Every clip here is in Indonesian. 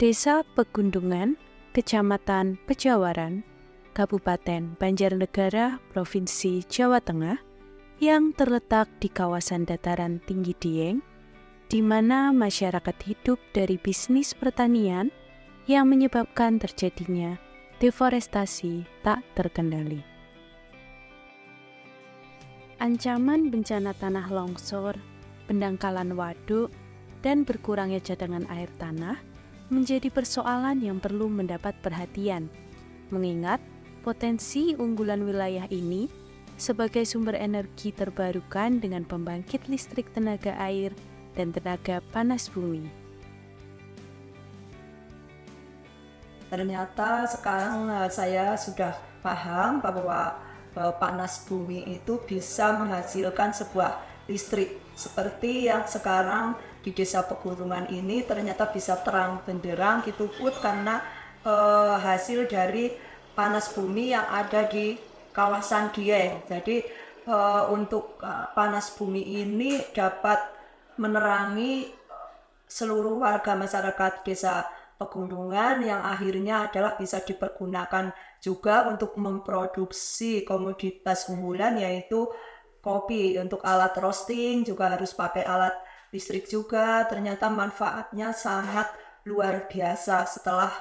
Desa Pegundungan, Kecamatan Pejawaran, Kabupaten Banjarnegara, Provinsi Jawa Tengah, yang terletak di kawasan dataran tinggi Dieng, di mana masyarakat hidup dari bisnis pertanian yang menyebabkan terjadinya deforestasi tak terkendali. Ancaman bencana tanah longsor, pendangkalan waduk, dan berkurangnya cadangan air tanah menjadi persoalan yang perlu mendapat perhatian, mengingat potensi unggulan wilayah ini sebagai sumber energi terbarukan dengan pembangkit listrik tenaga air dan tenaga panas bumi. Ternyata sekarang saya sudah paham bahwa panas bumi itu bisa menghasilkan sebuah listrik. Seperti yang sekarang di desa pegunungan ini ternyata bisa terang benderang gitu pun karena hasil dari panas bumi yang ada di kawasan Dieng. Jadi untuk panas bumi ini dapat menerangi seluruh warga masyarakat desa pegunungan yang akhirnya adalah bisa dipergunakan juga untuk memproduksi komoditas unggulan yaitu kopi. Untuk alat roasting juga harus pakai alat listrik juga. Ternyata manfaatnya sangat luar biasa setelah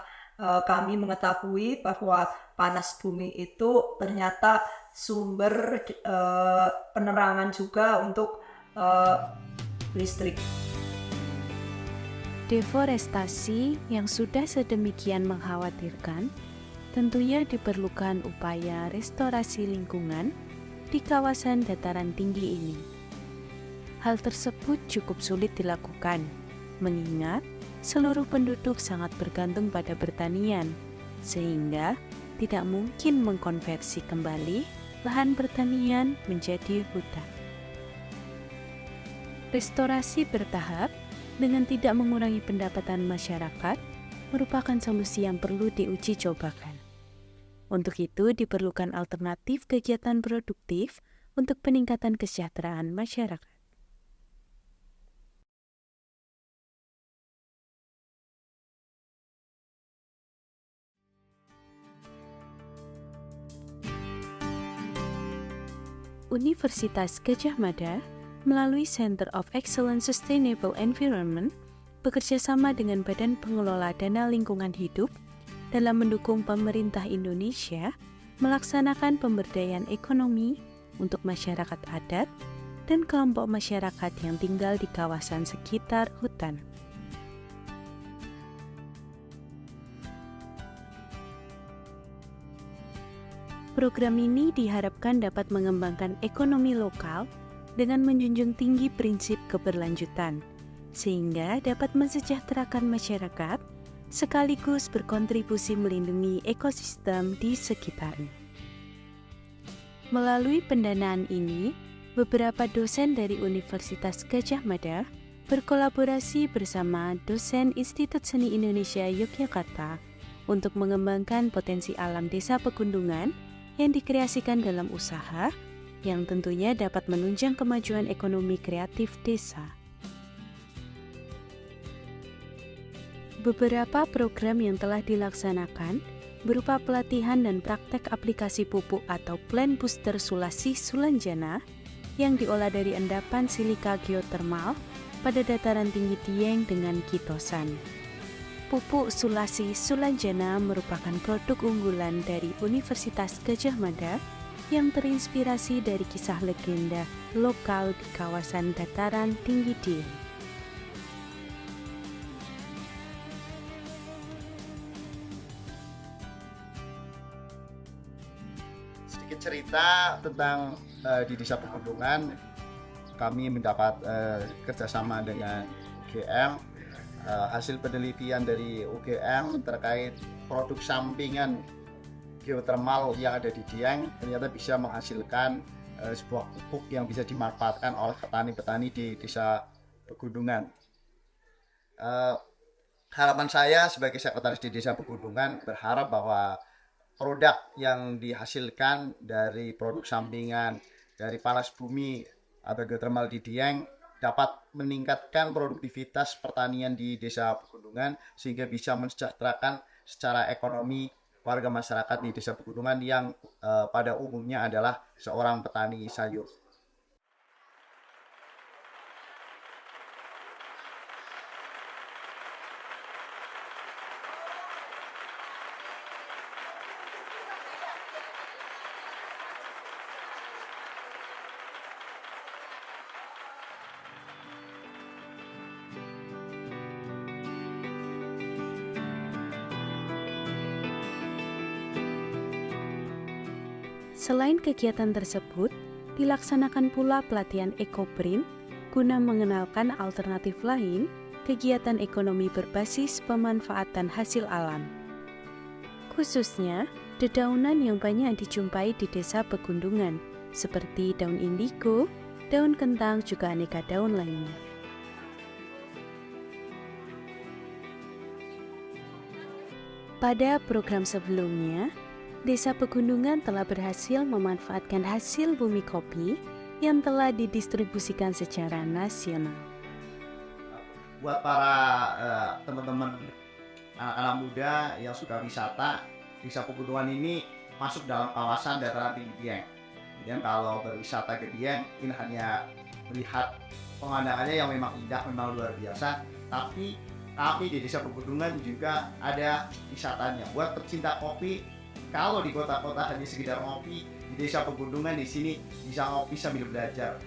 kami mengetahui bahwa panas bumi itu ternyata sumber penerangan juga untuk listrik. Deforestasi yang sudah sedemikian mengkhawatirkan, tentunya diperlukan upaya restorasi lingkungan di kawasan dataran tinggi ini. Hal tersebut cukup sulit dilakukan, mengingat seluruh penduduk sangat bergantung pada pertanian, sehingga tidak mungkin mengkonversi kembali lahan pertanian menjadi hutan. Restorasi bertahap dengan tidak mengurangi pendapatan masyarakat merupakan solusi yang perlu diuji cobakan. Untuk itu diperlukan alternatif kegiatan produktif untuk peningkatan kesejahteraan masyarakat. Universitas Gadjah Mada melalui Center of Excellence Sustainable Environment bekerja sama dengan Badan Pengelola Dana Lingkungan Hidup dalam mendukung pemerintah Indonesia melaksanakan pemberdayaan ekonomi untuk masyarakat adat dan kelompok masyarakat yang tinggal di kawasan sekitar hutan. Program ini diharapkan dapat mengembangkan ekonomi lokal dengan menjunjung tinggi prinsip keberlanjutan, sehingga dapat mensejahterakan masyarakat sekaligus berkontribusi melindungi ekosistem di sekitarnya. Melalui pendanaan ini, beberapa dosen dari Universitas Gadjah Mada berkolaborasi bersama dosen Institut Seni Indonesia Yogyakarta untuk mengembangkan potensi alam desa Pegundungan yang dikreasikan dalam usaha yang tentunya dapat menunjang kemajuan ekonomi kreatif desa. Beberapa program yang telah dilaksanakan berupa pelatihan dan praktek aplikasi pupuk atau Plant Booster Sulasi Sulanjana yang diolah dari endapan silika geotermal pada dataran tinggi Dieng dengan kitosan. Pupuk Sulasi Sulanjana merupakan produk unggulan dari Universitas Gadjah Mada yang terinspirasi dari kisah legenda lokal di kawasan dataran tinggi Dieng. Sedikit cerita tentang di Desa Pegundungan, kami mendapat kerjasama dengan UGM, hasil penelitian dari UGM terkait produk sampingan geotermal yang ada di Dieng ternyata bisa menghasilkan sebuah pupuk yang bisa dimanfaatkan oleh petani-petani di Desa Pegundungan. Harapan saya sebagai sekretaris di Desa Pegundungan berharap bahwa produk yang dihasilkan dari produk sampingan dari panas bumi atau geotermal di Dieng dapat meningkatkan produktivitas pertanian di desa pegunungan sehingga bisa mensejahterakan secara ekonomi warga masyarakat di desa pegunungan yang pada umumnya adalah seorang petani sayur. Selain kegiatan tersebut, dilaksanakan pula pelatihan ekoprint guna mengenalkan alternatif lain kegiatan ekonomi berbasis pemanfaatan hasil alam. Khususnya, dedaunan yang banyak dijumpai di desa Pegundungan, seperti daun indigo, daun kentang, juga aneka daun lainnya. Pada program sebelumnya, Desa Pegunungan telah berhasil memanfaatkan hasil bumi kopi yang telah didistribusikan secara nasional. Buat para teman-teman anak-anak muda yang suka wisata, Desa Pegunungan ini masuk dalam kawasan dataran tinggi Dieng. Kemudian kalau berwisata ke Dieng, ini hanya melihat pemandangannya yang memang indah, memang luar biasa. Tapi kami di Desa Pegunungan juga ada wisatanya. Buat pecinta kopi, kalau di kota-kota hanya sekedar ngopi, di Desa Pegunungan di sini bisa ngopi sambil belajar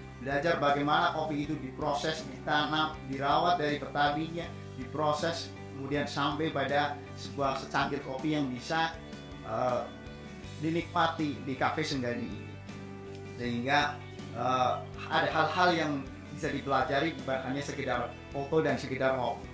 bagaimana kopi itu diproses, ditanam, dirawat dari petaninya, diproses, kemudian sampai pada sebuah secangkir kopi yang bisa dinikmati di Cafe Senggani ini. Sehingga ada hal-hal yang bisa dipelajari bukan hanya sekedar foto dan sekedar ngopi.